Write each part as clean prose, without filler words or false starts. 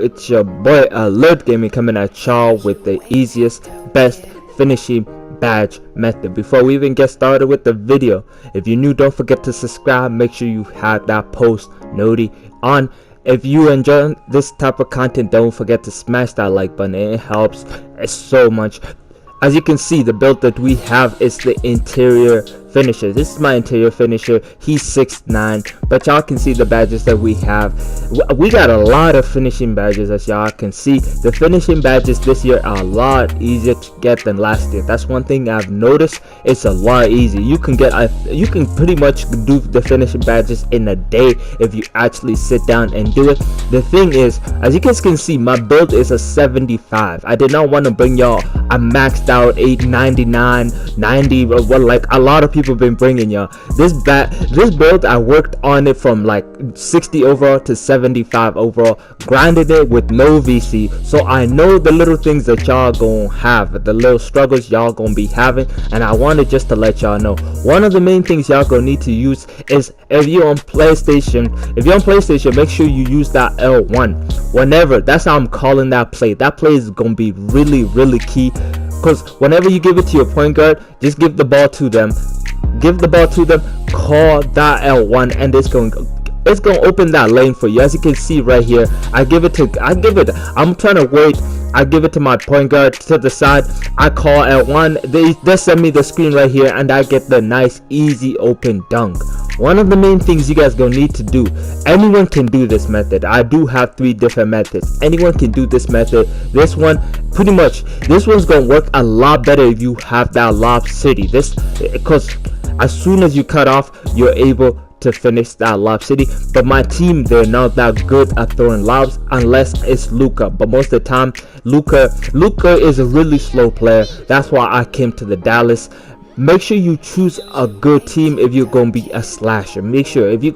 It's your boy Lillard Gaming coming at y'all with the easiest, best finishing badge method. Before we even get started with the video, if you're new, don't forget to subscribe. Make sure you have that post noti on. If you enjoy this type of content, don't forget to smash that like button. It helps so much. As you can see, the build that we have is the interior finisher. This is my interior finisher. He's 6'9", but y'all can see the badges that we have. We got a lot of finishing badges, as y'all can see. The finishing badges this year are a lot easier to get than last year. That's one thing I've noticed. It's a lot easier. You can pretty much do the finishing badges in a day if you actually sit down and do it. The thing is, as you guys can see, my build is a 75. I did not want to bring y'all a maxed out 899, 90, or what like a lot of people been bringing y'all. This build, I worked on it from like 60 overall to 75 overall, grinded it with no VC, so I know the little things that y'all gonna have, the little struggles y'all gonna be having, and I wanted just to let y'all know. One of the main things y'all gonna need to use is, if you're on PlayStation, make sure you use that L1 whenever. That's how I'm calling that play. That play is gonna be really key, because whenever you give it to your point guard, just give the ball to them, call that L1, and it's gonna open that lane for you. As you can see right here, I'm trying to wait. I give it to my point guard to the side, I call L1, they send me the screen right here, and I get the nice easy open dunk. One of the main things you guys gonna need to do, anyone can do this method. I do have 3 different methods. Anyone can do this method. This one's gonna work a lot better if you have that lob city. Because as soon as you cut off, you're able to finish that lob city. But my team, they're not that good at throwing lobs unless it's Luka. But most of the time, Luka is a really slow player. That's why I came to the Dallas. Make sure you choose a good team if you're gonna be a slasher. Make sure if you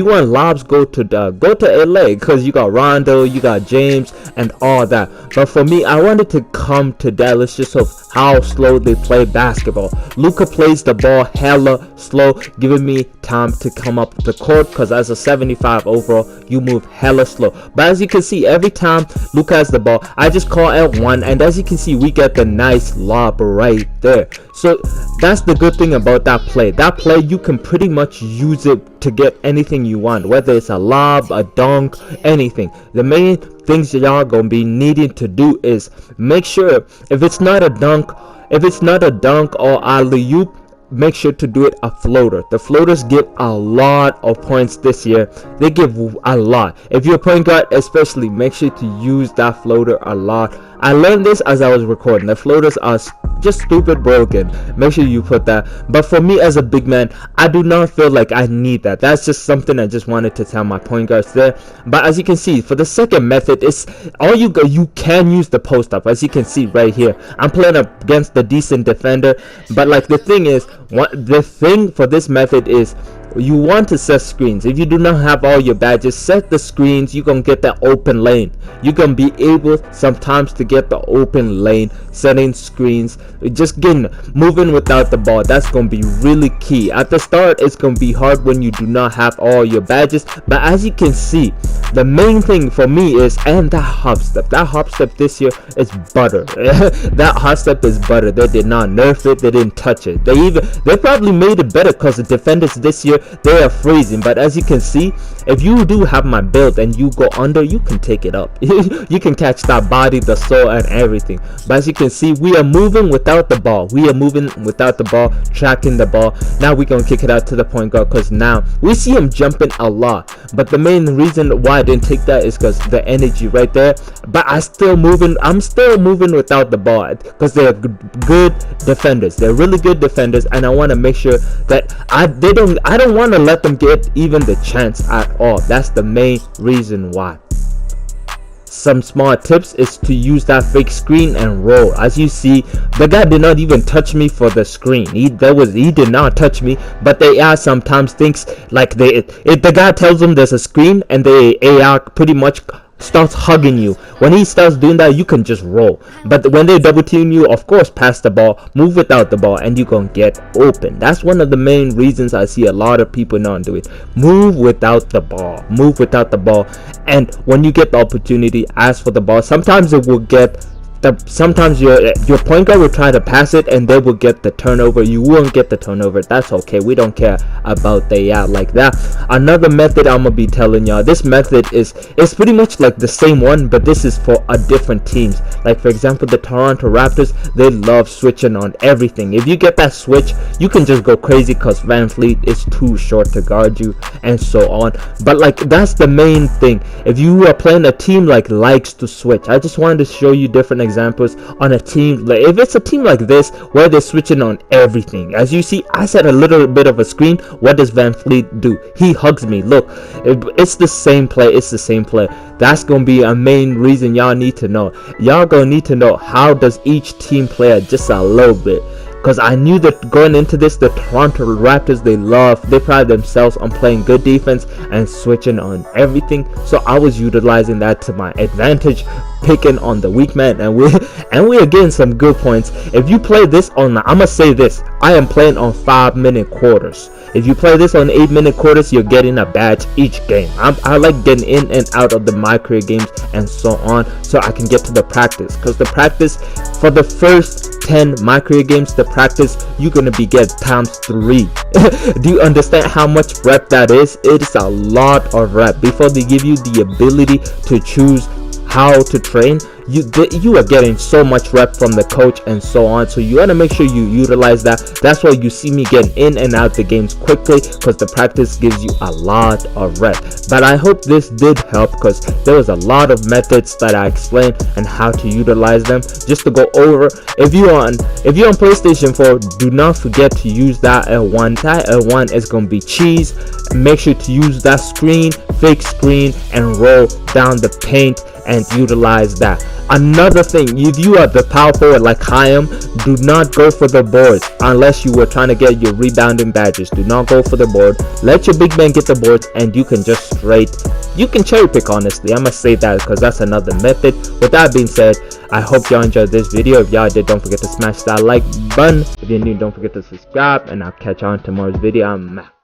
want lobs, go to LA, because you got Rondo, you got James, and all that. But for me, I wanted to come to Dallas just of how slow they play basketball. Luka plays the ball hella slow, giving me time to come up the court, because as a 75 overall, you move hella slow. But as you can see, every time Luka has the ball, I just call L1, and as you can see, we get the nice lob right there. So that's the good thing about that play. That play, you can pretty much use it to get anything you want, whether it's a lob, a dunk, anything. The main things y'all gonna be needing to do is make sure, if it's not a dunk or alley-oop, make sure to do it a floater. The floaters give a lot of points this year. They give a lot. If you're a point guard especially, make sure to use that floater a lot. I learned this as I was recording. The floaters are just stupid broken. Make sure you put that. But for me as a big man, I do not feel like I need that. That's just something I just wanted to tell my point guards there. But as you can see, for the second method, it's all you can use the post up. As you can see right here, I'm playing against the decent defender. But like the thing is, the thing for this method is, you want to set screens. If you do not have all your badges, set the screens. You're gonna get that open lane. You're gonna be able sometimes to get the open lane, setting screens, just moving without the ball. That's gonna be really key. At the start, it's gonna be hard when you do not have all your badges, but as you can see, the main thing for me is, and that hop step this year is butter. That hop step is butter. They did not nerf it, they didn't touch it. They probably made it better, because the defenders this year, they are freezing. But as you can see, if you do have my build and you go under, you can take it up. You can catch that body, the soul, and everything. But as you can see, we are moving without the ball. Tracking the ball. Now we're gonna kick it out to the point guard, because now we see him jumping a lot. But the main reason why I didn't take that is because the energy right there. But I'm still moving without the ball, because they're good defenders. They're really good defenders, and I want to make sure that I don't want to let them get even the chance at all. That's the main reason why. Some small tips is to use that fake screen and roll. As you see, the guy did not even touch me for the screen. He did not touch me. But the AI sometimes thinks like if the guy tells them there's a screen, and the AI pretty much starts hugging you. When he starts doing that, you can just roll. But when they double team you, of course, pass the ball, move without the ball, and you gonna get open. That's one of the main reasons I see a lot of people not do it. Move without the ball. Move without the ball. And when you get the opportunity, ask for the ball. Sometimes it will get sometimes your point guard will try to pass it and they will get the turnover. You won't get the turnover. That's okay. We don't care about the like that. Another method I'm gonna be telling y'all, this method is pretty much like the same one, but this is for a different teams. Like for example, the Toronto Raptors, they love switching on everything. If you get that switch, you can just go crazy because Van Fleet is too short to guard you and so on. But like that's the main thing. If you are playing a team like likes to switch, I just wanted to show you different examples on a team. Like if it's a team like this where they're switching on everything, as you see, I set a little bit of a screen. What does Van Fleet do? He hugs me. Look, it's the same play. It's the same play. That's gonna be a main reason y'all need to know. Y'all gonna need to know how does each team play just a little bit. Because I knew that going into this, the Toronto Raptors, they pride themselves on playing good defense and switching on everything. So I was utilizing that to my advantage, picking on the weak man, and we are getting some good points. If you play this on, I'm gonna say this, I am playing on 5-minute quarters. If you play this on 8-minute quarters, you're getting a badge each game. I like getting in and out of the MYCAREER games and so on, so I can get to the practice. Because the practice for the first 10 MYCAREER games, the practice you're gonna be get ×3. Do you understand how much rep that is? It is a lot of rep. Before they give you the ability to choose how to train, you are getting so much rep from the coach and so on. So you want to make sure you utilize that. That's why you see me getting in and out the games quickly, because the practice gives you a lot of rep. But I hope this did help, because there was a lot of methods that I explained and how to utilize them. Just to go over, if you're on PlayStation 4, do not forget to use that L1. That L1 is going to be cheese. Make sure to use that screen, fake screen, and roll down the paint and utilize that. Another thing, if you are the power forward like I am, do not go for the boards unless you were trying to get your rebounding badges. Do not go for the board. Let your big man get the boards, and you can just you can cherry pick. Honestly, I must say that, because that's another method. With that being said, I hope y'all enjoyed this video. If y'all did, don't forget to smash that like button. If you're new, don't forget to subscribe, and I'll catch y'all on tomorrow's video. I'm out.